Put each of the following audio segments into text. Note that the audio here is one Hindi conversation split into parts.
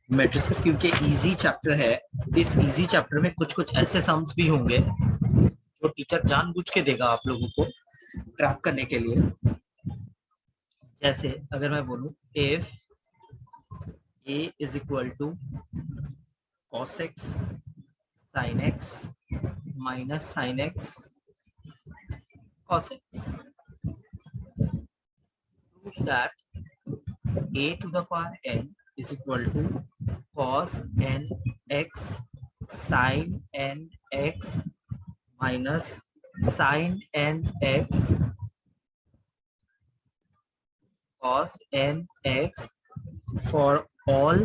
मैट्रिसेस क्योंकि इजी चैप्टर है, इस इजी चैप्टर में कुछ कुछ ऐसे सम्स भी होंगे जो टीचर जानबूझ के देगा आप लोगों को ट्रैप करने के लिए। जैसे अगर मैं बोलूं if a is equal to cos x sin x minus sin x cos x, prove that a to the power n is equal to cos n x sin n x minus sin n x cos n x for all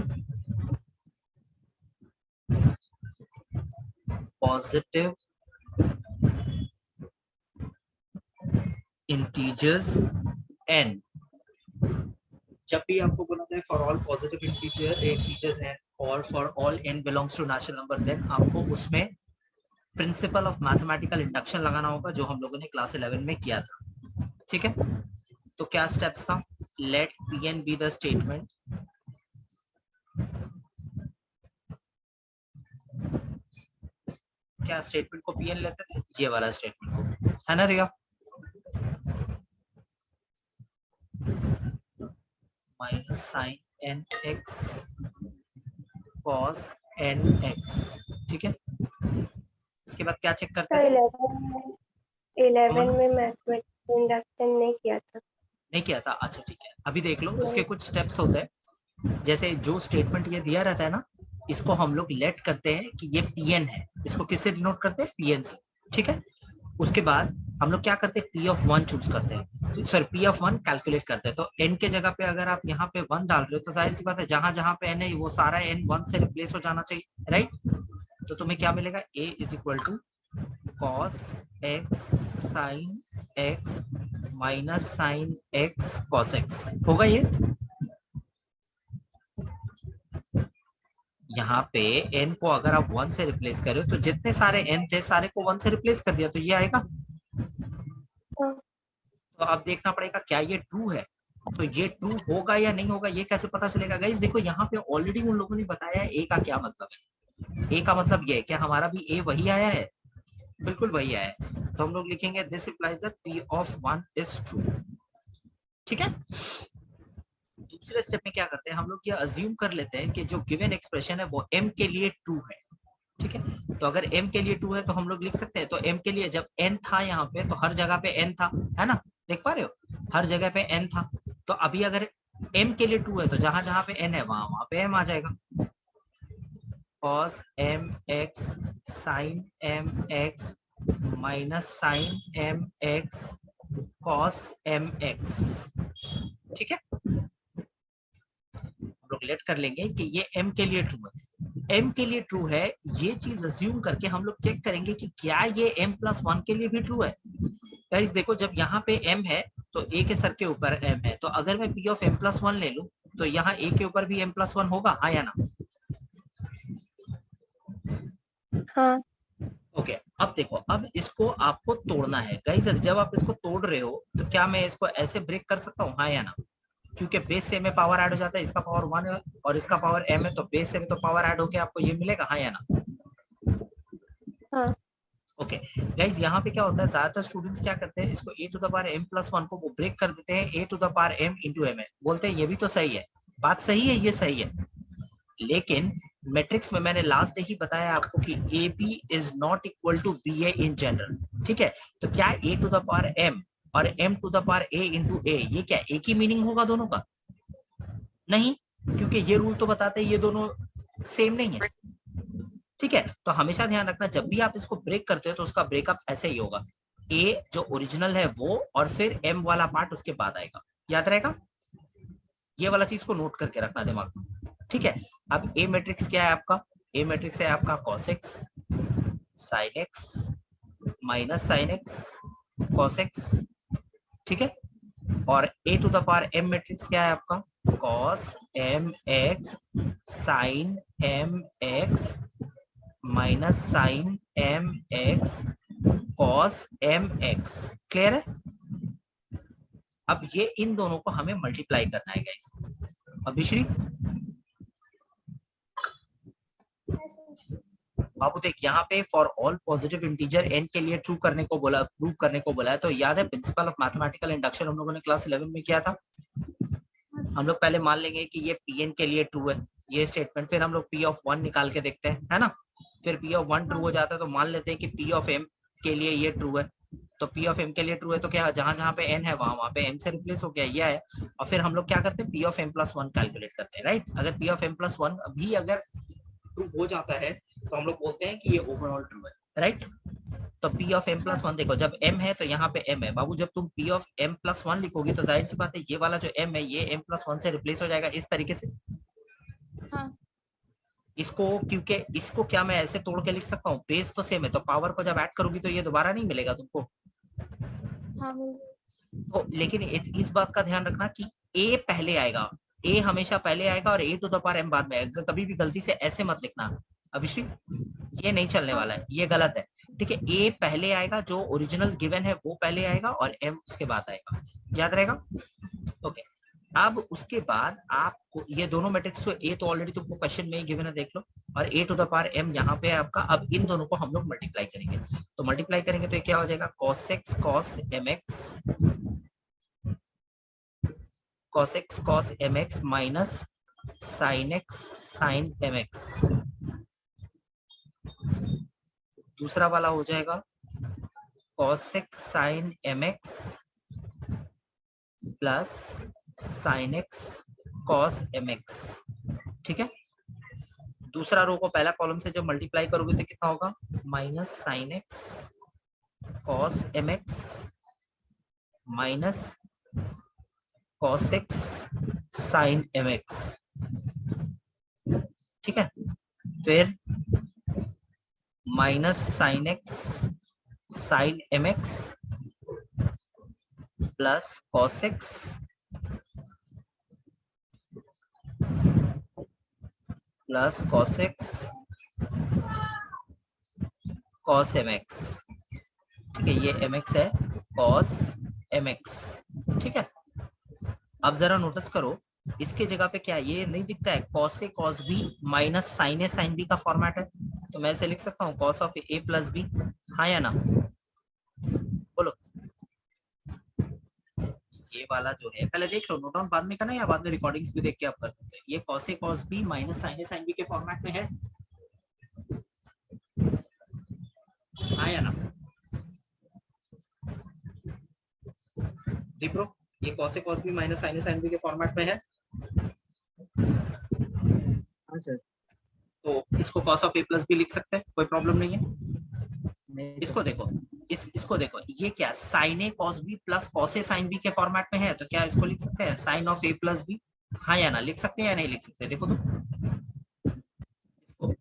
positive integers n। जब भी आपको बोला जाए फॉर ऑल पॉजिटिव इंटीजर्स हैं और for all n belongs to natural number, then आपको उसमें प्रिंसिपल ऑफ मैथमेटिकल इंडक्शन लगाना होगा जो हम लोगों ने क्लास 11 में किया था। ठीक है, तो क्या स्टेप्स था? Let P n be the statement, क्या स्टेटमेंट को पी एन लेते थे? ये वाला स्टेटमेंट को, है ना Riya? Minus sine n x cos n x. ठीक है, इसके बाद क्या चेक करते थे? 11 में मैथमेटिकल इंडक्शन नहीं किया था। नहीं किया था, अच्छा ठीक है। अभी देख लो, उसके कुछ स्टेप्स होते हैं। जैसे जो स्टेटमेंट ये दिया रहता है ना, इसको हम लोग लेट करते हैं कि ये पीएन है। इसको किससे डिनोट करते हैं? पीएन से। ठीक है, उसके बाद हम लोग क्या करते हैं? पी ऑफ वन चूज करते हैं, तो sir P of one calculate करते हैं। तो एन के जगह पे अगर आप यहाँ पे वन डाल रहे हो तो जाहिर सी बात है जहां जहां पे एन है वो सारा एन वन से रिप्लेस हो जाना चाहिए, राइट? तो तुम्हें क्या मिलेगा? A is equal to cos x sin x minus sine x cos x होगा ये। यहाँ पे n को अगर आप वन से रिप्लेस करो तो जितने सारे n थे सारे को वन से रिप्लेस कर दिया तो ये आएगा। तो अब देखना पड़ेगा क्या ये ट्रू है। तो ये ट्रू होगा या नहीं होगा ये कैसे पता चलेगा? गाइस देखो यहाँ पे ऑलरेडी उन लोगों ने बताया है ए का क्या मतलब है। ए का मतलब ये है, क्या हमारा भी ए वही आया है? बिल्कुल वही आया है। तो हम लोग लिखेंगे this implies that p of 1 is true. ठीक है, दूसरे स्टेप में क्या करते हैं हम लोग? ये अज्यूम कर लेते हैं कि जो गिवन एक्सप्रेशन है वो m के लिए ट्रू है। ठीक है, तो अगर m के लिए ट्रू है तो हम लोग लिख सकते हैं, तो m के लिए जब n था यहाँ पे तो हर जगह पे n था, है ना? देख पा रहे हो, हर जगह पे n था। तो अभी अगर m के लिए ट्रू है तो जहां जहां पे n है वहां वहां पे m आ जाएगा। cos m x sin m x minus sine m x cos m x. ठीक है, हम लोग लेट कर लेंगे कि ये m के लिए ट्रू है। m के लिए ट्रू है, ये चीज अज्यूम करके हम लोग चेक करेंगे कि क्या ये m प्लस वन के लिए भी ट्रू है। गाइस देखो, जब यहाँ पे m है तो a के सर के ऊपर m है, तो अगर मैं p of m plus one ले लूं तो यहाँ a के ऊपर भी m प्लस वन होगा, हाँ या ना? हाँ। ओके, अब देखो, अब इसको आपको तोड़ना है गाइस। जब आप इसको तोड़ रहे हो तो क्या मैं इसको ऐसे ब्रेक कर सकता हूँ, हाँ या ना? क्योंकि बेस से में पावर ऐड हो जाता है, इसका पावर वन है और इसका पावर m है, तो बेस से में तो पावर ऐड होके आपको ये मिलेगा, हाँ या ना? हाँ। ओके गाइज, यहाँ पे क्या होता है, ज्यादातर स्टूडेंट्स क्या करते हैं, इसको a to the power m plus one को वो ब्रेक कर देते हैं a to the power m into m है। बोलते हैं ये भी तो सही है, बात सही है, ये सही है। लेकिन मैट्रिक्स में मैंने लास्ट डे ही बताया आपको कि a b is not equal to b a in general. ठीक है, तो क्या a to the power m और m to the power a into a ये क्या एक ही मीनिंग होगा दोनों का? नहीं, क्योंकि ये रूल तो बताते हैं ये दोनों सेम नहीं है। ठीक है, तो हमेशा ध्यान रखना जब भी आप इसको ब्रेक करते हो तो उसका ब्रेकअप ऐसे ही होगा, ए जो ओरिजिनल है वो और फिर एम वाला पार्ट उसके बाद आएगा। याद रहेगा, ये वाला चीज को नोट करके रखना दिमाग में। ठीक है, अब ए मैट्रिक्स क्या है आपका? ए मैट्रिक्स है आपका cos x sin x minus sine x cos x। ठीक है, और a to the power m matrix क्या है आपका? cos m x sin m x minus sine m x cos m x. Clear है? अब ये इन दोनों को हमें मल्टीप्लाई करना है गाइस। अभिश्री बाबू देख, यहाँ पे for all positive integer n के लिए ट्रू करने को बोला, प्रूव करने को बोला है। तो याद है प्रिंसिपल ऑफ मैथमेटिकल इंडक्शन हम लोगों ने क्लास 11 में किया था। हम लोग पहले मान लेंगे कि ये Pn के लिए ट्रू है ये स्टेटमेंट, फिर हम लोग P ऑफ 1 निकाल के देखते हैं, है ना। फिर P ऑफ 1 ट्रू हो जाता है तो मान लेते हैं कि P ऑफ m के लिए ये ट्रू है। तो P ऑफ m के लिए ट्रू है तो क्या जहां जहां पे n है वहां पे m से रिप्लेस हो गया, ये है। और फिर हम लोग क्या करते हैं, P of m plus 1 calculate करते हैं, राइट। अगर P ऑफ m प्लस 1 भी अगर ट्रू हो जाता है तो हम लोग बोलते हैं कि ये ओवरऑल ट्रू है, राइट। तो P ऑफ m प्लस 1 देखो, जब m है तो यहाँ पे m है बाबू। जब तुम P ऑफ m प्लस 1 लिखोगी तो जाहिर सी बात है ये वाला जो m है ये m प्लस 1 से रिप्लेस हो जाएगा इस तरीके से। हाँ। इसको क्योंकि इसको क्या मैं ऐसे तोड़ के लिख सकता हूँ, बेस तो सेम है तो पावर को जब ऐड करोगी तो ये दोबारा नहीं मिलेगा तुमको। हाँ। तो लेकिन इस बात का ध्यान रखना कि a पहले आएगा, a हमेशा पहले आएगा और a to the power m बाद में आएगा। कभी भी गलती से ऐसे मत लिखना अभिश्री, ये नहीं चलने वाला है, ये गलत है, ठीक है। a पहले आएगा, जो ओरिजिनल गिवन है वो पहले आएगा और m उसके बाद आएगा, याद रहेगा। ओके, अब उसके बाद आपको ये दोनों मैट्रिक्स, a तो ऑलरेडी तुमको क्वेश्चन में ही गिवन है, देख लो, और a to the power m यहाँ पे है आपका। अब इन दोनों को हम लोग मल्टीप्लाई करेंगे, तो मल्टीप्लाई करेंगे तो ये क्या हो जाएगा, cos x cos mx cos x cos mx minus sin x sin mx। दूसरा वाला हो जाएगा cos x sin mx plus sin x cos mx, ठीक है। दूसरा रो को पहला कॉलम से जब मल्टीप्लाई करोगे तो कितना होगा, minus sin x cos mx minus cos x sin mx, ठीक है। फिर minus sin x sin mx plus cos x plus cos x cos mx, ठीक है। ये mx है cos mx, ठीक है। अब जरा नोटिस करो इसके जगह पे क्या ये नहीं दिखता है, cos a cos b minus sin a sin b का फॉर्मेट है, तो मैं इसे लिख सकता हूँ cos of a plus b, हाँ या ना, बोलो। ये वाला जो है पहले देख लो, नोट डाउन बाद में करना या बाद में रिकॉर्डिंग्स भी देख के आप कर सकते हैं। ये cos a cos b minus sin a sin b के फॉर्मेट में है, हाँ या ना दीप्रो, ये cos a cos b minus sin a sin b के फॉर्मेट में है। हाँ सर। तो इसको cos of a plus b लिख सकते हैं, कोई प्रॉब्लम नहीं है। इसको देखो, इसको देखो, ये क्या sin a cos b plus cos a sin b के फॉर्मेट में है, तो क्या इसको लिख सकते हैं sin of a plus b, हाँ या ना, लिख सकते हैं या नहीं लिख सकते, देखो तो इसको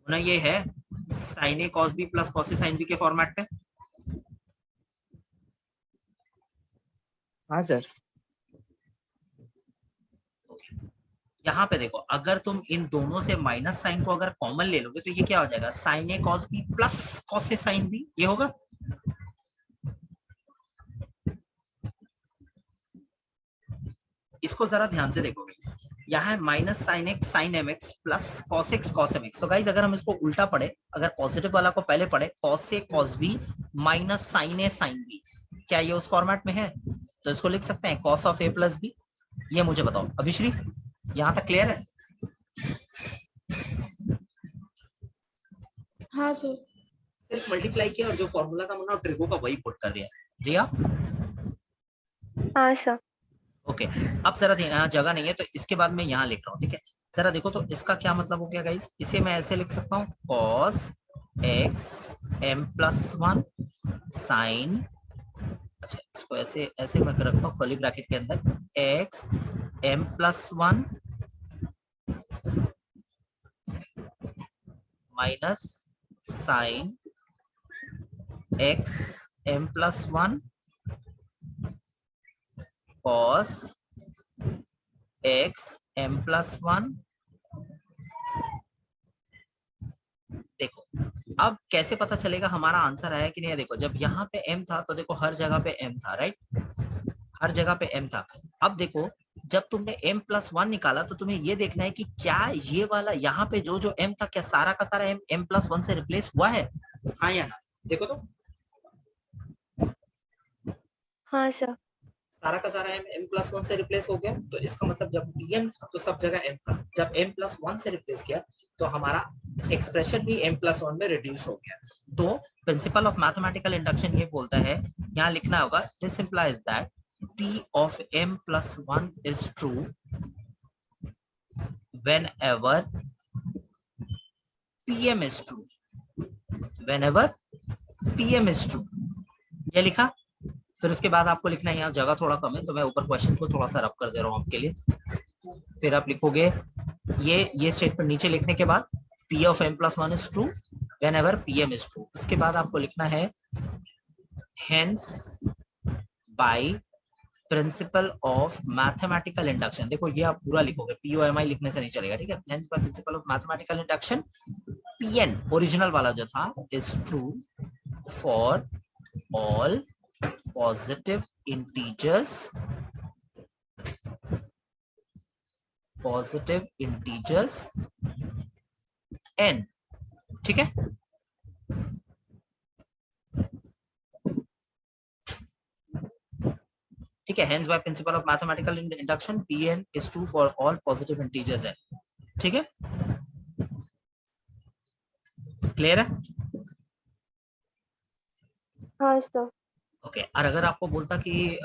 ना, ये है sin a cos b plus cos a sin b के फॉर्मेट में। हाँ सर। यहाँ पे देखो, अगर तुम इन दोनों से माइनस साइन को अगर कॉमन ले लोगे तो ये क्या हो जाएगा, sin a cos b plus cos a sin b, ये होगा। इसको जरा ध्यान से देखोगे, यहाँ है minus sin x sin mx plus cos x cos mx। तो गाइज अगर हम इसको उल्टा पढ़े, अगर पॉजिटिव वाला को पहले पढ़े, cos a cos b minus sin a sin b, क्या ये उस फॉर्मेट में है, तो इसको लिख सकते हैं cos of a plus b। ये मुझे बताओ अभिश्री, यहाँ तक क्लियर है? हाँ सर। सिर्फ मल्टीप्लाई किया और जो फॉर्मूला था मैंने ट्रिगो का वही पुट कर दिया, रिया। हाँ सर। ओके, अब जरा यहाँ जगह नहीं है तो इसके बाद मैं यहाँ लिख रहा हूँ, ठीक है। जरा देखो तो इसका क्या मतलब हो गया गाइस, इसे मैं ऐसे लिख सकता हूँ cos x m plus 1 sine, अच्छा इसको ऐसे ऐसे मैं रखता हूँ कर्ली ब्रैकेट के अंदर, x m plus 1 minus sine x m plus 1 cos x m plus 1। देखो अब कैसे पता चलेगा हमारा आंसर आया कि नहीं, देखो जब यहाँ पे m था तो देखो हर जगह पे m था, राइट, हर जगह पे m था। अब देखो जब तुमने m+1 निकाला तो तुम्हें ये देखना है कि क्या ये वाला यहाँ पे जो जो m था क्या सारा का सारा m+1 से रिप्लेस हुआ है, हाँ या ना? देखो तो हाँ सर। सारा का सारा m+1 से रिप्लेस हो गया, तो इसका मतलब जब m था तो सब जगह m था, जब m+1 से रिप्लेस किया तो हमारा एक्सप्रेशन भी m+1 में रिड्यूस हो गया। तो प्रिंसिपल ऑफ मैथमेटिकल इंडक्शन ये बोलता है, यहाँ लिखना होगा this implies that p of m+1 is true whenever pm is true, whenever pm is true, ये लिखा। फिर उसके बाद आपको लिखना है, यहाँ जगह थोड़ा कम है तो मैं ऊपर क्वेश्चन को थोड़ा सा रब कर दे रहा हूँ आपके लिए। फिर आप लिखोगे ये स्टेटमेंट नीचे लिखने के बाद p of m+1 is true whenever pm is true। इसके बाद आपको लिखना है hence by principal of mathematical induction. देखो ये आप पूरा लिखोगे, POMI लिखने से नहीं चलेगा, ठीक है। Hence by principle of mathematical induction PN original वाला जो था is true for all positive integers n, ठीक है। ठीक है, hence by principle of mathematical induction Pn is true for all positive integers n, ठीक है। क्लियर है? हाँ सर। ओके और अगर आपको बोलता कि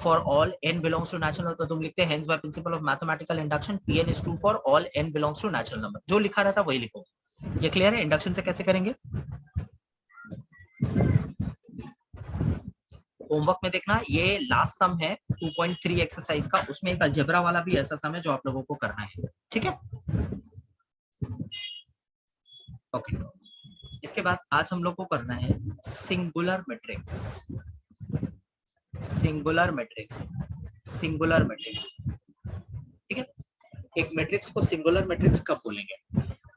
for all n belongs to natural number, तो तुम लिखते हैं hence by principle of mathematical induction Pn is true for all n belongs to natural number. जो लिखा रहता वही लिखो। ये क्लियर है? इंडक्शन से कैसे करेंगे? होमवर्क में देखना, ये लास्ट सम है 2.3 एक्सरसाइज का, उसमें एक अलजेब्रा वाला भी ऐसा सम है जो आप लोगों को करना है, ठीक है। ओके इसके बाद आज हम लोग को करना है singular matrix. Singular matrix, singular matrix, ठीक है। एक मैट्रिक्स को सिंगुलर मैट्रिक्स कब बोलेंगे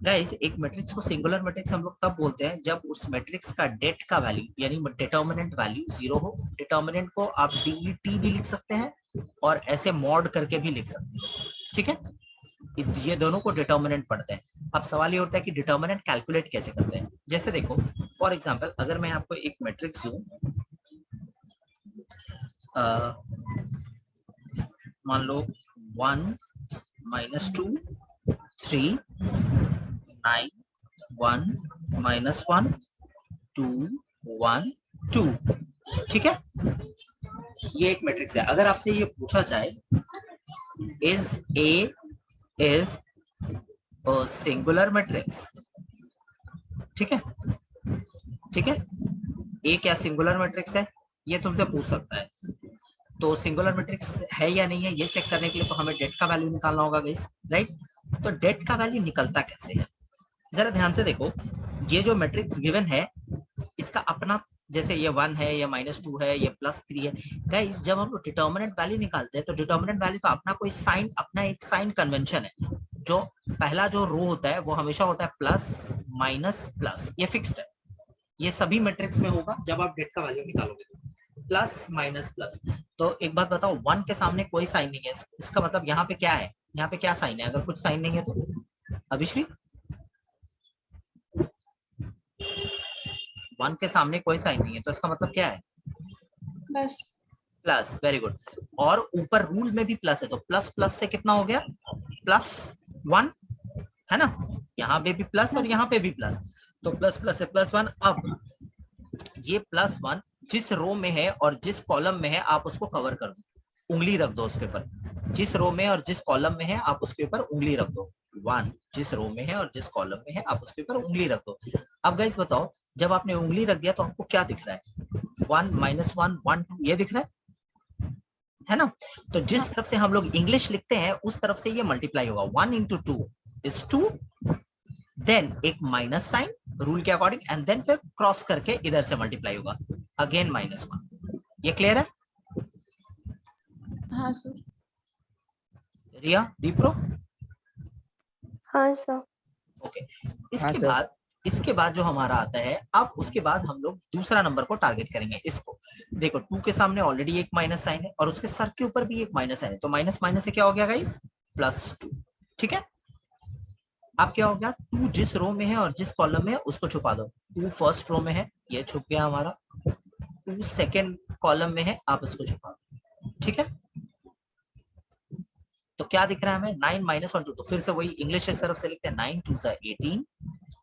गाइस? एक मैट्रिक्स को सिंगुलर मैट्रिक्स हम लोग तब बोलते हैं जब उस मैट्रिक्स का डेट का वैल्यू यानी डिटर्मिनेंट वैल्यू 0 हो। डिटर्मिनेंट को आप DET भी लिख सकते हैं और ऐसे मॉड करके भी लिख सकते हैं, ठीक है। ये दोनों को डिटर्मिनेंट पढ़ते हैं। अब सवाल ये होता है कि डिटर्मिनेंट कैलकुलेट कैसे करते हैं। जैसे देखो फॉर एग्जांपल अगर मैं आपको एक मैट्रिक्स दूं, मान लो 1 -2 3 9 1 -1 2 1 2, ठीक है। ये एक मैट्रिक्स है। अगर आपसे ये पूछा जाए is a is singular matrix, ठीक है, ठीक है, ए क्या सिंगुलर मैट्रिक्स है, ये तुमसे पूछ सकता है। तो सिंगुलर मैट्रिक्स है या नहीं है ये चेक करने के लिए तो हमें डेट का वैल्यू निकालना होगा गाइस, राइट। तो डेट का वैल्यू निकलता कैसे है, जरा ध्यान से देखो। ये जो मैट्रिक्स गिवन है इसका अपना, जैसे ये 1 है, ये -2 है, ये +3 है। गाइस जब हम लोग डिटर्मिनेंट वैल्यू निकालते हैं तो डिटर्मिनेंट वैल्यू का अपना कोई साइन, अपना एक साइन कन्वेंशन है। जो पहला जो रो होता है वो हमेशा होता है प्लस माइनस प्लस, ये फिक्स्ड है। ये सभी मैट्रिक्स में होगा जब आप डेट का वैल्यू निकालोगे, प्लस माइनस प्लस। तो एक बात बताओ, 1 के सामने कोई साइन नहीं है, इसका मतलब यहाँ पे क्या है, यहाँ पे क्या साइन है? अगर कुछ साइन नहीं है तो अभिश्री 1 के सामने कोई साइन नहीं है तो इसका मतलब क्या है? प्लस। Plus, very good. और ऊपर रूल में भी प्लस है तो प्लस प्लस से कितना हो गया? +1 है ना। यहाँ पे भी प्लस और यहाँ पे भी प्लस, तो प्लस प्लस से +1। अब ये +1 जिस रो में है और जिस कॉलम में है आप उसको कवर कर दो, उंगली रख दो उसके ऊपर। जिस रो में और जिस कॉलम में है आप उसके ऊपर उंगली रख दो। 1 जिस रो में है और जिस कॉलम में है आप उसके ऊपर उंगली रख दो। अब गाइस बताओ, जब आपने उंगली रख दिया तो आपको क्या दिख रहा है? 1 -1 1 2 ये दिख रहा है ना। तो जिस तरफ से हम लोग इंग्लिश लिखते हैं उस तरफ से ये मल्टीप्लाई होगा। 1 × 2 is 2, देन एक माइनस साइन रूल के अकॉर्डिंग, एंड देन फिर क्रॉस करके इधर से मल्टीप्लाई होगा, अगेन -1। ये क्लियर है? हाँ सर। रिया, दीप्रो? हाँ सर। ओके इसके बाद इसके बाद जो हमारा आता है, अब उसके बाद हम लोग दूसरा नंबर को टारगेट करेंगे। इसको देखो, 2 के सामने ऑलरेडी एक माइनस साइन है और उसके सर के ऊपर भी एक माइनस साइन है, तो माइनस माइनस से क्या हो गया गाइस, +2। ठीक है, अब क्या हो गया, 2 जिस रो में है और जिस कॉलम में है उसको छुपा दो। 2 फर्स्ट रो में है, ये छुप गया हमारा। 2 सेकेंड कॉलम में है, आप इसको छुपा दो। ठीक है, तो क्या दिख रहा है हमें, 9 माइनस 1 2, तो फिर से वही इंग्लिश इस तरफ से लिखते हैं, 9 2 18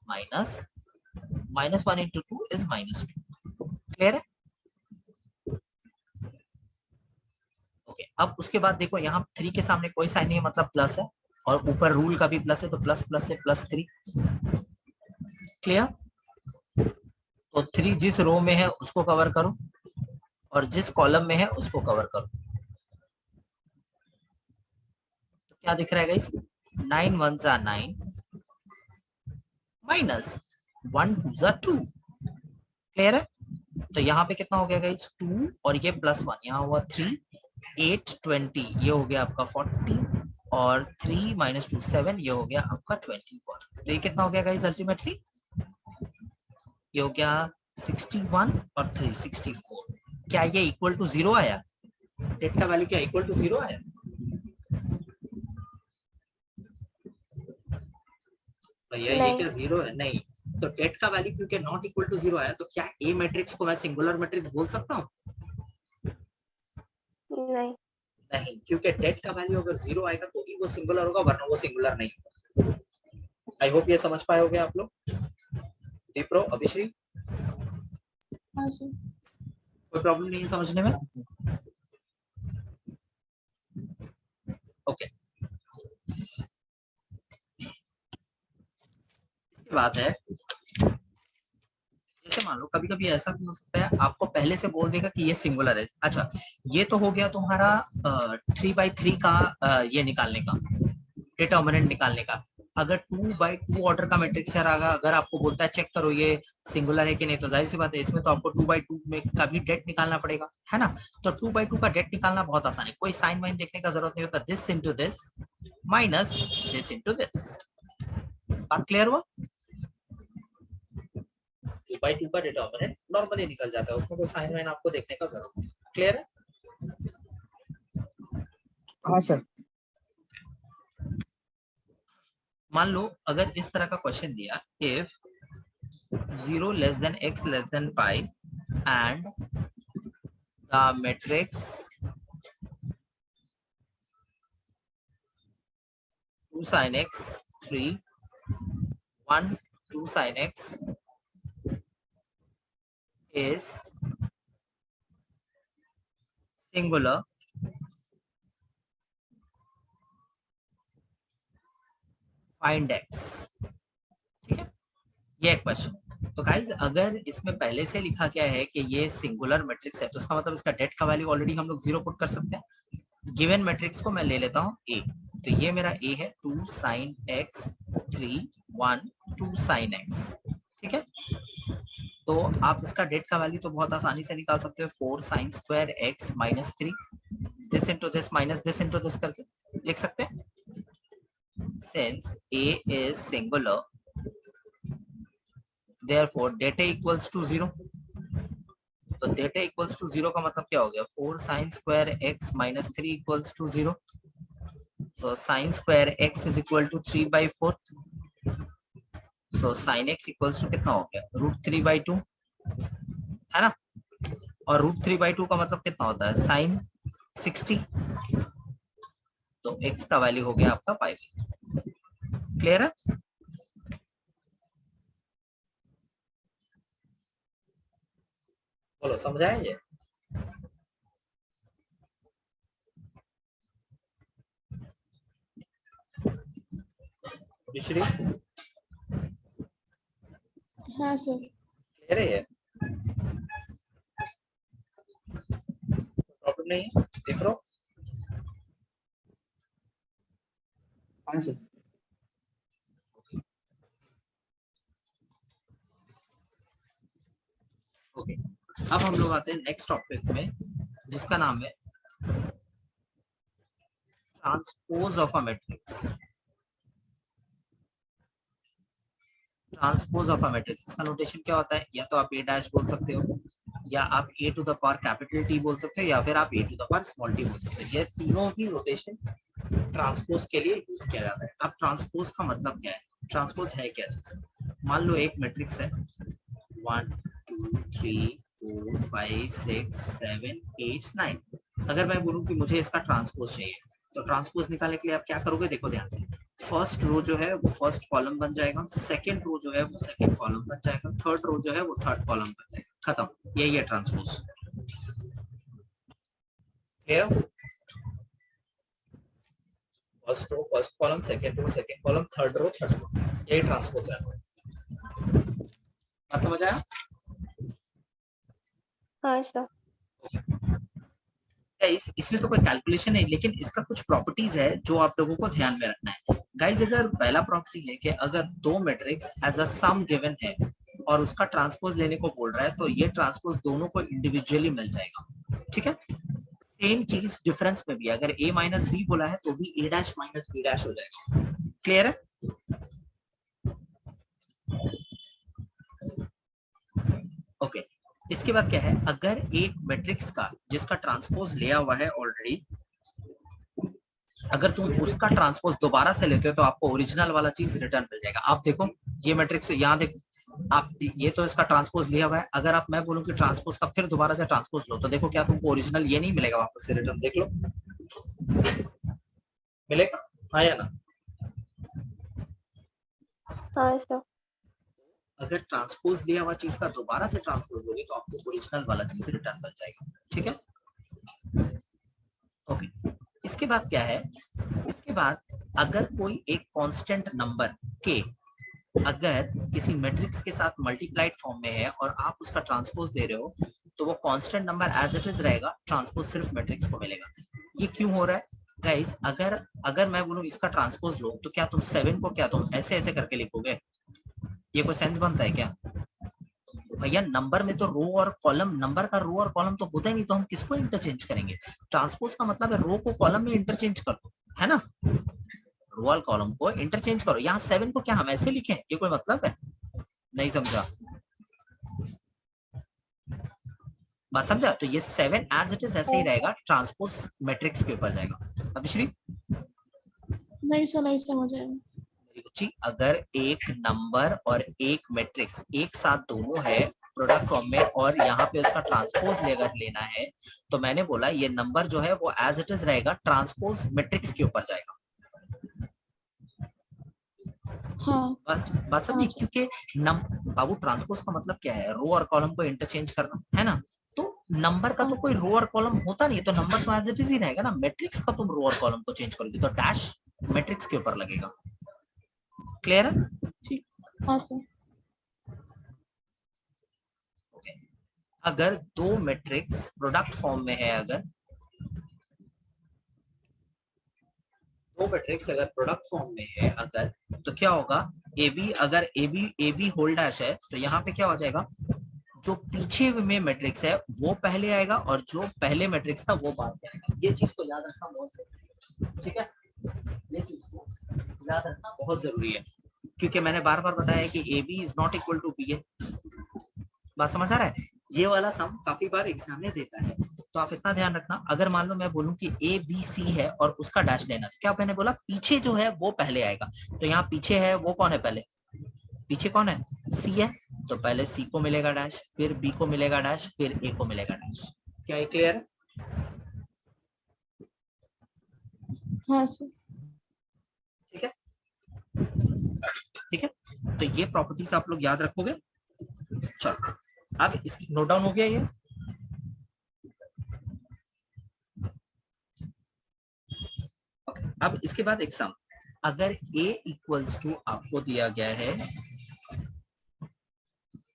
माइनस -1 into 2 is -2। क्लियर है? ओके, अब उसके बाद देखो, यहाँ 3 के सामने कोई साइन नहीं है, मतलब प्लस है, और ऊपर रूल का भी प्लस है, तो प्लस प्लस से +3। क्लियर? तो 3 जिस रो में है उसको कवर करो और जिस कॉलम में है उसको कवर करो। तो क्या दिख रहा है guys, 9 1s are 9 minus 1 2s are 2। Clear है? तो यहाँ पे कितना हो गया गाइस, 2 और ये +1, यहाँ हुआ 3, 8 20, ये हो गया आपका 40, और 3 - 2 7, ये हो गया आपका 24। तो ये कितना हो गया गाइस, अल्टीमेटली ये हो गया 61 और 3 64। क्या ये इक्वल टू 0 आया, डेट का वैल्यू क्या इक्वल टू 0 आया? भैया ये क्या 0 है? नहीं, तो डेट का वैल्यू क्योंकि नॉट इक्वल टू 0 आया, तो क्या ए मैट्रिक्स को मैं सिंगुलर मैट्रिक्स बोल सकता हूँ? नहीं नहीं, क्योंकि डेट का वैल्यू अगर 0 आएगा तो ही वो सिंगुलर होगा, वरना वो सिंगुलर नहीं होगा। आई होप ये समझ पाए होगे आप लोग। दीप्रो, अभिश्री, कोई प्रॉब्लम नहीं है समझने में? ओके, इसके बाद है, जैसे मान लो कभी कभी ऐसा भी हो सकता है, आपको पहले से बोल देगा कि ये सिंगुलर है। अच्छा, ये तो हो गया तुम्हारा 3/3 का ये निकालने का, डिटर्मिनेंट निकालने का। अगर 2/2 ऑर्डर का मैट्रिक्स है, अगर आपको बोलता है चेक करो ये सिंगुलर है कि नहीं, तो जाहिर सी बात है इसमें तो आपको 2/2 में का भी डेट निकालना पड़ेगा, है ना? तो 2/2 का डेट निकालना बहुत आसान है, कोई साइन वाइन देखने का जरूरत नहीं होता, this into this minus this into this. बात क्लियर हुआ? 2/2 का डिटर्मिनेंट नॉर्मली निकल जाता है, उसमें कोई साइन वाइन आपको देखने का जरूरत नहीं। क्लियर है? हाँ सर। मान लो अगर इस तरह का क्वेश्चन दिया, if 0 less than x less than pi and the matrix 2 sin x 3 1 2 sin x is singular, find x। ठीक है, ये क्वेश्चन। तो गाइज अगर इसमें पहले से लिखा गया है कि ये सिंगुलर मैट्रिक्स है, तो इसका मतलब इसका डेट का वैल्यू ऑलरेडी हम लोग 0 पुट कर सकते हैं। गिवन मैट्रिक्स को मैं ले लेता हूँ ए, तो ये मेरा ए है, 2 sin x 3 1 2 sin x। ठीक है, तो आप इसका डेट का वैल्यू तो बहुत आसानी से निकाल सकते हो, 4 sin square x minus 3 this into this minus this into this करके लिख सकते हैं। Since a is singular, therefore data equals to 0। तो data equals to 0 का मतलब क्या हो गया, 4 sin square x minus 3 equals to 0। So sin square x is equal to 3/4। So sin x equals to कितना हो गया, √3/2, है ना? और √3/2 का मतलब कितना होता है, sin 60। तो x का वैल्यू हो गया आपका 5। क्लियर है? बोलो, समझाया ये? बिश्री, हाँ सर। क्लियर है ये? प्रॉब्लम नहीं है? देख लो। हाँ सर। ओके, अब हम लोग आते हैं नेक्स्ट टॉपिक में, जिसका नाम है transpose of a matrix. Transpose of a matrix, इसका नोटेशन क्या होता है? या तो आप ए डैश बोल सकते हो, या आप A to the power capital T बोल सकते हो, या फिर आप A to the power small T बोल सकते हो। ये तीनों ही नोटेशन ट्रांसपोज के लिए यूज किया जाता है। अब ट्रांसपोज का मतलब क्या है? ट्रांसपोज है क्या चीज? मान लो एक मैट्रिक्स है 1 2 3 4 5 6 7 8 9। अगर मैं बोलूं कि मुझे इसका ट्रांसपोज चाहिए, तो ट्रांसपोज निकालने के लिए आप क्या करोगे? देखो ध्यान से, फर्स्ट रो जो है वो फर्स्ट कॉलम बन जाएगा, सेकंड रो जो है वो सेकंड कॉलम बन जाएगा, थर्ड रो जो है वो थर्ड कॉलम बन जाएगा, खत्म। यही है transpose. First row first column, second row second column, third row third column, यही ट्रांसपोज है। बात समझ आया? हाँ सर। गाइस इसमें तो कोई कैलकुलेशन नहीं, लेकिन इसका कुछ प्रॉपर्टीज है जो आप लोगों को ध्यान में रखना है। गाइस अगर पहला प्रॉपर्टी है कि अगर दो matrix as a sum given है और उसका ट्रांसपोज लेने को बोल रहा है, तो ये ट्रांसपोज दोनों को इंडिविजुअली मिल जाएगा। ठीक है, सेम चीज डिफरेंस में भी, अगर a माइनस बी बोला है तो भी a dash minus b dash हो जाएगा। क्लियर है? ओके, इसके बाद क्या है? अगर एक मैट्रिक्स का जिसका ट्रांसपोज लिया हुआ है ऑलरेडी, अगर तुम उसका ट्रांसपोज दोबारा से लेते हो तो आपको ओरिजिनल वाला चीज रिटर्न मिल जाएगा। आप देखो ये मैट्रिक्स यहाँ देखो, आप ये तो इसका ट्रांसपोज लिया हुआ है, अगर आप मैं बोलूं कि ट्रांसपोज का फिर दोबारा से ट्रांसपोज लो, तो देखो क्या तुमको ओरिजिनल ये नहीं मिलेगा वापस से रिटर्न? देख लो, मिलेगा हाँ या ना? हाँ सर। अगर ट्रांसपोज लिया हुआ चीज का दोबारा से ट्रांसपोज लोगे तो आपको ओरिजिनल वाला चीज रिटर्न मिल जाएगा। ठीक है, ओके। इसके बाद क्या है? इसके बाद अगर कोई एक कांस्टेंट नंबर के अगर किसी मैट्रिक्स के साथ मल्टीप्लाइड फॉर्म में है और आप उसका ट्रांसपोज दे रहे हो, तो वो constant number as it is रहेगा, ट्रांसपोज सिर्फ मैट्रिक्स को मिलेगा। ये क्यों हो रहा है गाइस? अगर मैं बोलूं इसका ट्रांसपोज लो, तो क्या तुम 7 को क्या तुम ऐसे ऐसे करके लिखोगे? ये कोई सेंस बनता है क्या भैया? नंबर में तो रो और कॉलम, नंबर का रो और कॉलम तो होता ही नहीं, तो हम किसको इंटरचेंज करेंगे? ट्रांसपोज का मतलब है रो को कॉलम में इंटरचेंज कर दो, है ना? रो और कॉलम को इंटरचेंज करो। यहाँ 7 को क्या हम ऐसे लिखें? ये कोई मतलब है? नहीं समझा? बात समझा? तो ये 7 एज इट इज ऐसे ही रहेगा, ट्रांसपोज मैट्रिक्स के ऊपर जाएगा। अभिश्री नहीं सर, नहीं समझ आया। बच्ची, अगर एक नंबर और एक मैट्रिक्स एक साथ दोनों है प्रोडक्ट फॉर्म में और यहाँ पे उसका ट्रांसपोज लेकर लेना है, तो मैंने बोला ये नंबर जो है वो एज इट इज रहेगा, ट्रांसपोज मैट्रिक्स के ऊपर जाएगा। हाँ बस समझी? क्योंकि बाबू ट्रांसपोज का मतलब क्या है? रो और कॉलम को इंटरचेंज करना, है ना? तो नंबर का तो कोई रो और कॉलम होता नहीं, तो नंबर तो एज इट इज ही रहेगा ना। मैट्रिक्स का तुम रो और कॉलम को चेंज करोगे तो डैश मैट्रिक्स के ऊपर लगेगा। क्लियर है? ठीक। हाँ सर। ओके, अगर दो मैट्रिक्स प्रोडक्ट फॉर्म में है, अगर दो मैट्रिक्स अगर प्रोडक्ट फॉर्म में है अगर, तो क्या होगा? ए बी, अगर ए बी होल डैश है, तो यहाँ पे क्या हो जाएगा? जो पीछे में मैट्रिक्स है वो पहले आएगा और जो पहले मैट्रिक्स था वो बाद में आएगा। ये चीज को याद रखना बहुत जरूरी है। ठीक है, ये चीज को याद रखना बहुत जरूरी है, क्योंकि मैंने बार बार बताया कि a b is not equal to b है। बात समझ आ रहा है? ये वाला सम काफी बार एग्जाम में देता है, तो आप इतना ध्यान रखना। अगर मान लो मैं बोलूं कि ए बी सी है और उसका डैश लेना, तो क्या मैंने बोला? पीछे जो है वो पहले आएगा। तो यहाँ पीछे है वो कौन है? पहले पीछे कौन है? सी है, तो पहले सी को मिलेगा डैश, फिर बी को मिलेगा डैश, फिर ए को मिलेगा डैश। क्या ये क्लियर है? हाँ सर। ठीक है, ठीक है, तो ये प्रॉपर्टीज आप लोग याद रखोगे। चलो, अब इसकी नोट डाउन हो गया ये। अब इसके बाद एक सम, अगर a इक्वल्स टू आपको दिया गया है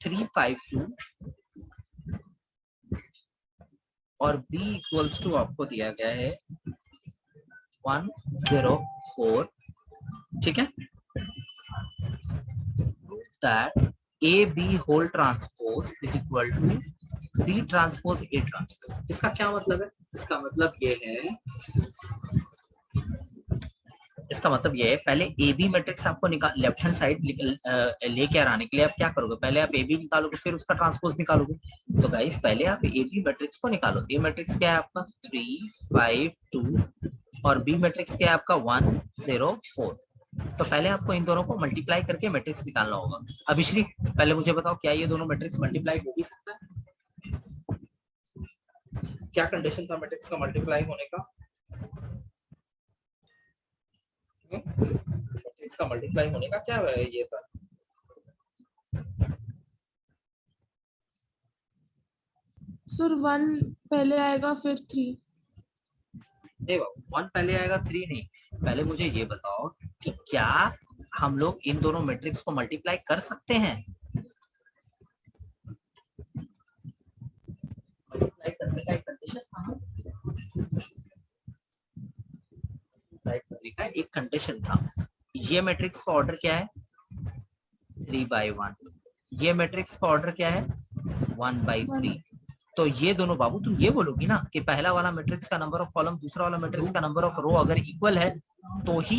352 और b इक्वल्स टू आपको दिया गया है 104, ठीक है? Prove that a b whole transpose is equal to b transpose a transpose. इसका क्या मतलब है? इसका मतलब ये है, इसका मतलब ये है, पहले ए बी मैट्रिक्स आपको निकाल लेफ्ट हैंड साइड लेके आने के लिए आप क्या करोगे, पहले आप ए बी निकालोगे फिर उसका ट्रांसपोज निकालोगे। तो गाइस पहले आप ए बी मैट्रिक्स को निकालो। ए मैट्रिक्स क्या है आपका 3 5 2 और बी मैट्रिक्स क्या है आपका 1 0 4। तो पहले आपको इन दोनों को मल्टीप्लाई करके मैट्रिक्स निकालना होगा। अभिश्री पहले मुझे बताओ, क्या ये दोनों मैट्रिक्स मल्टीप्लाई हो भी सकता है? क्या कंडीशन था मैट्रिक्स का मल्टीप्लाई होने का? मैट्रिक्स का मल्टीप्लाई होने का क्या ये था? सर 1 पहले आएगा फिर 3। नहीं बाबू 1 पहले आएगा 3 नहीं, पहले मुझे ये बताओ कि क्या हम लोग इन दोनों मैट्रिक्स को मल्टीप्लाई कर सकते हैं? मल्टीप्लाई करने का एक कंडीशन था, का एक कंडीशन था। ये मैट्रिक्स का ऑर्डर क्या है 3/1, ये मैट्रिक्स का ऑर्डर क्या है 1/3। तो ये दोनों बाबू तुम ये बोलोगी ना कि पहला वाला मैट्रिक्स का नंबर ऑफ कॉलम दूसरा वाला मैट्रिक्स का नंबर ऑफ रो अगर इक्वल है तो ही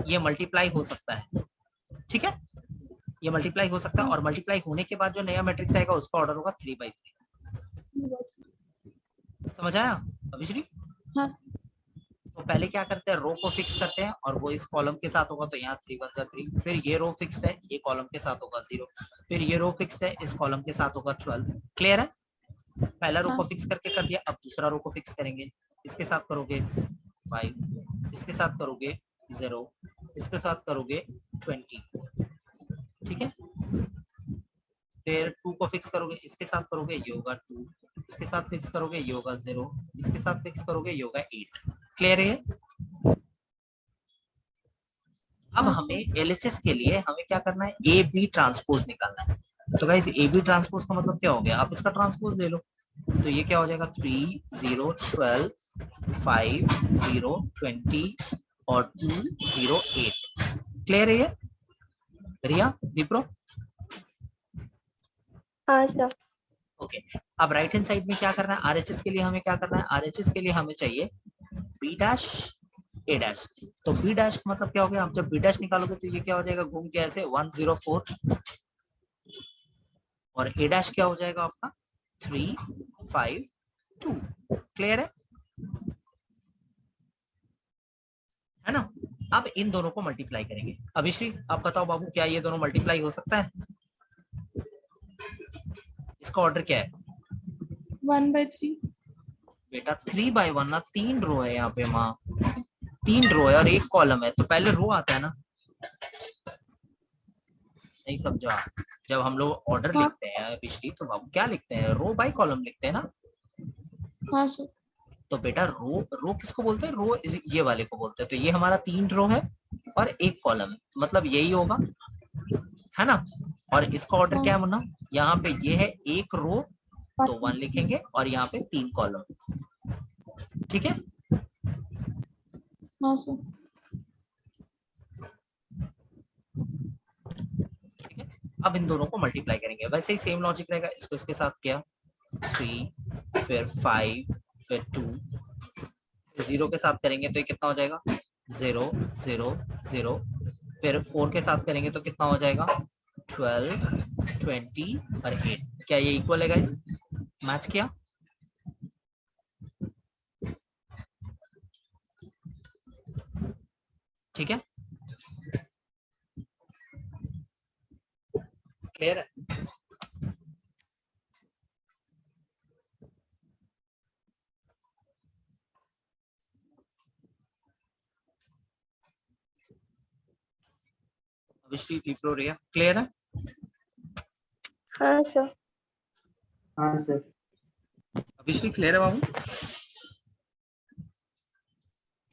ये मल्टीप्लाई हो सकता है। ठीक है, ये मल्टीप्लाई हो सकता है और मल्टीप्लाई होने के बाद जो नया मैट्रिक्स आएगा उसका ऑर्डर होगा 3/3। समझ आया अभिश्री? हाँ। तो पहले क्या करते हैं, रो को फिक्स करते हैं और वो इस कॉलम के साथ होगा तो यहाँ 3 1 जा 3, फिर ये रो फिक्स्ड है ये कॉलम के साथ होगा 0, फिर ये रो फिक्स्ड है इस कॉलम के साथ होगा 12। क्लियर है? पहला रो को फिक्स करके कर दिया, अब दूसरा रो को फिक्स करेंगे। इसके साथ करोगे 5, इसके साथ करोगे 0, इसके साथ करोगे 20। ठीक है, फिर 2 को फिक्स करोगे इसके साथ करोगे ये होगा 2, इसके साथ फिक्स करोगे ये होगा 0, इसके साथ फिक्स करोगे ये होगा 8। क्लियर है? अब हमें एलएचएस के लिए हमें क्या करना है, ए बी ट्रांसपोज निकालना है। तो गाइस ए बी ट्रांसपोज का मतलब क्या हो गया, आप इसका ट्रांसपोज ले लो तो ये क्या हो जाएगा 3 0 12 5 0 20 और 2 0 8। क्लियर है ये रिया दीप्रो? हाँ सर। ओके, अब राइट हैंड साइड में क्या करना है, आरएचएस के लिए हमें क्या करना है, आरएचएस के लिए हमें चाहिए बी डैश ए डैश। तो बी डैश का मतलब क्या हो गया, आप जब बी डैश निकालोगे तो ये क्या हो जाएगा घूम के ऐसे 104 और ए डैश क्या हो जाएगा आपका 3 5 2। क्लियर है ना? अब इन दोनों को मल्टीप्लाई करेंगे। अभिश्री आप बताओ बाबू, क्या ये दोनों मल्टीप्लाई हो सकता है? इसका ऑर्डर क्या है 1/3। बेटा 3/1 ना, 3 रो है यहाँ पे माँ, 3 रो है और 1 कॉलम है तो पहले रो आता है ना। नहीं समझा? जब हम लोग ऑर्डर हाँ। लिखते हैं पिछली तो बाबू क्या लिखते हैं, रो बाय कॉलम लिखते हैं ना। हाँ सर। तो बेटा रो रो किसको बोलते हैं, रो ये वाले को बोलते हैं। तो ये हमारा 3 रो है और 1 कॉलम है, मतलब यही होगा है ना। और इसका ऑर्डर हाँ। क्या है मुन्ना, यहाँ पे ये है 1 रो तो 1 लिखेंगे और यहाँ पे 3 कॉलम। ठीक है? हाँ सर। ठीक है, अब इन दोनों को मल्टीप्लाई करेंगे, वैसे ही सेम लॉजिक रहेगा। इसको इसके साथ किया 3 फिर 5 फिर 2 फिर 0 के साथ करेंगे तो ये कितना हो जाएगा 0 0 0। फिर 4 के साथ करेंगे तो कितना हो जाएगा 12 20 और 8। क्या ये इक्वल है गाइस? मैच किया? ठीक है, क्लियर है? अभिश्री दीप्रो रिया क्लियर है? हाँ सर। हाँ सर। अभिश्री क्लियर है बाबू?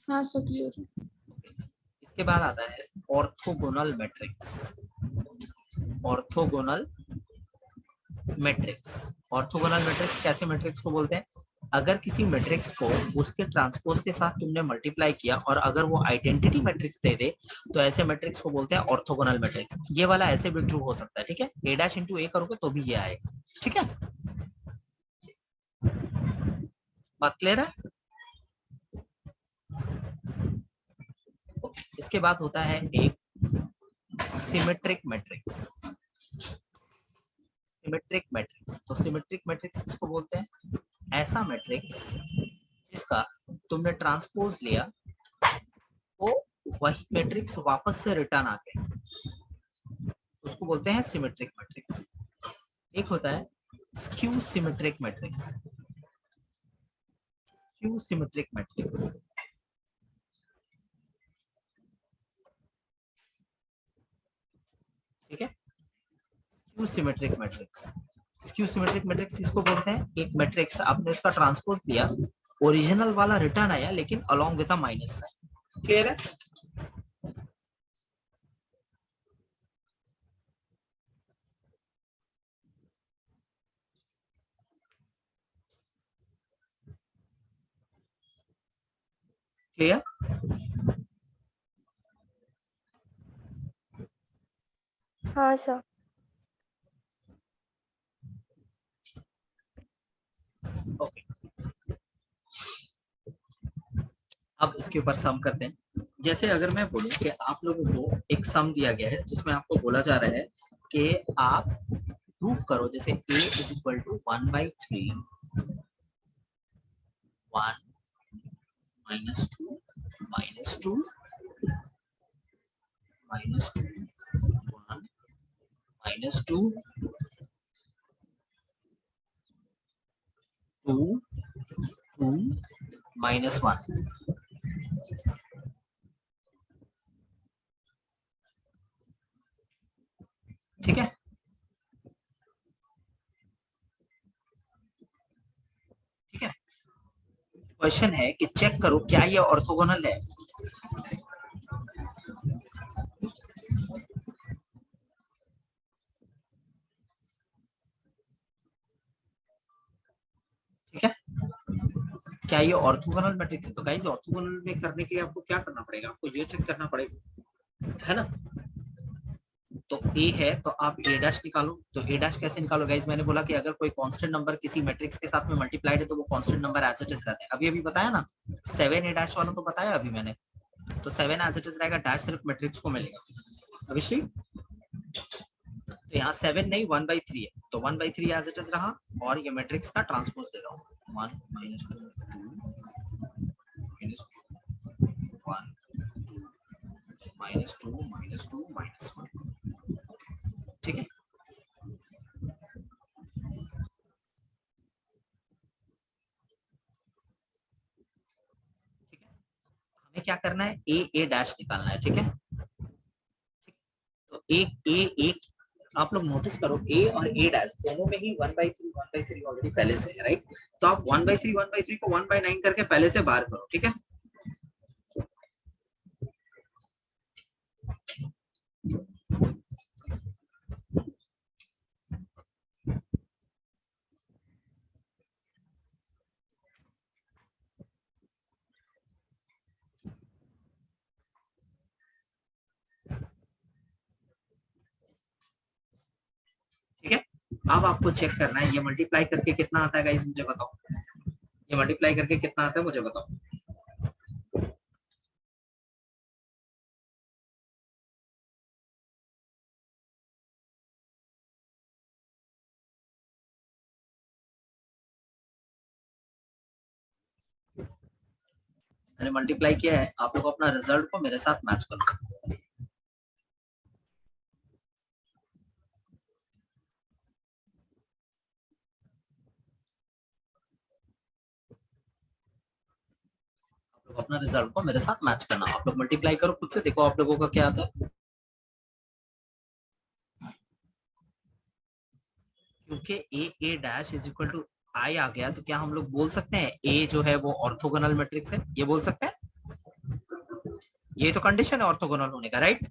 हाँ सर क्लियर है। इसके बाद आता है orthogonal matrix. Orthogonal matrix, orthogonal matrix कैसे मैट्रिक्स को बोलते हैं, अगर किसी मैट्रिक्स को उसके ट्रांसपोज के साथ तुमने मल्टीप्लाई किया और अगर वो आइडेंटिटी मैट्रिक्स दे दे तो ऐसे मैट्रिक्स को बोलते हैं ऑर्थोगोनल मैट्रिक्स। ये वाला ऐसे भी ट्रू हो सकता है। ठीक है, a डैश इंटू ए करोगे तो भी ये आएगा। ठीक है, बात क्लियर है? इसके बाद होता है एक सिमेट्रिक मैट्रिक्स। सिमेट्रिक मैट्रिक्स, तो सिमेट्रिक मैट्रिक्स किसको बोलते हैं? ऐसा मैट्रिक्स जिसका तुमने ट्रांसपोज लिया तो वही मैट्रिक्स वापस से रिटर्न आ गया, उसको बोलते हैं सिमेट्रिक मैट्रिक्स। एक होता है skew symmetric matrix. Skew symmetric matrix, ठीक है। Skew symmetric matrix, skew symmetric matrix किसको बोलते हैं? एक मैट्रिक्स आपने उसका ट्रांसपोज दिया, ओरिजिनल वाला रिटर्न आया लेकिन along with a minus sign. Clear है? क्लियर? हाँ सर। ओके, अब इसके ऊपर सम करते हैं। जैसे अगर मैं बोलूं कि आप लोगों को एक सम दिया गया है जिसमें आपको बोला जा रहा है कि आप प्रूफ करो, जैसे a इज इक्वल टू 1/3 1 -2 -2 -2 1 -2 2 2 -1। ठीक है, ठीक है। क्वेश्चन है कि चेक करो क्या ये ऑर्थोगोनल है। ठीक है, क्या ये ऑर्थोगोनल मैट्रिक्स है? तो गाइस ऑर्थोगोनल में करने के लिए आपको क्या करना पड़ेगा? आपको ये चेक करना पड़ेगा, है ना। तो a है तो आप a डैश निकालो। तो a डैश कैसे निकालो गाइस? मैंने बोला कि अगर कोई कांस्टेंट नंबर किसी मैट्रिक्स के साथ में मल्टीप्लाइड है तो वो constant number as it is रहता है। अभी अभी बताया ना, 7 a डैश वाला तो बताया अभी मैंने। तो 7 एज इट इज रहेगा, डैश सिर्फ मैट्रिक्स को मिलेगा। अभिषेक, तो यहाँ 7 नहीं 1/3 है, तो 1/3 एज इट इज रहा और ये मैट्रिक्स का ट्रांसपोज दे रहा हूँ 1 -2 2 -1 -2 -2 -1। ठीक है, ठीक है। हमें क्या करना है? ए डैश निकालना है। ठीक है, तो एक आप लोग नोटिस करो, ए और ए डैश दोनों में ही 1/3 ऑलरेडी पहले से है, राइट। तो आप 1/3 को 1/9 करके पहले से बाहर करो। ठीक है, ठीक है। अब आपको चेक करना है ये मल्टीप्लाई करके कितना आता है गाइस, मुझे बताओ। ये मल्टीप्लाई करके कितना आता है मुझे बताओ। मैंने मल्टीप्लाई किया है, आप लोग अपना रिजल्ट को मेरे साथ मैच करो। आप लोग अपना रिजल्ट को मेरे साथ मैच करना। आप लोग मल्टीप्लाई करो खुद से, देखो आप लोगों का क्या आता है। क्योंकि ए डैश इज इक्वल टू आई आ गया, तो क्या हम लोग बोल सकते हैं ए जो है वो ऑर्थोगोनल मैट्रिक्स है? ये बोल सकते हैं, ये तो कंडीशन है ऑर्थोगोनल होने का, राइट।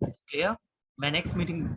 क्लियर? मैं नेक्स्ट मीटिंग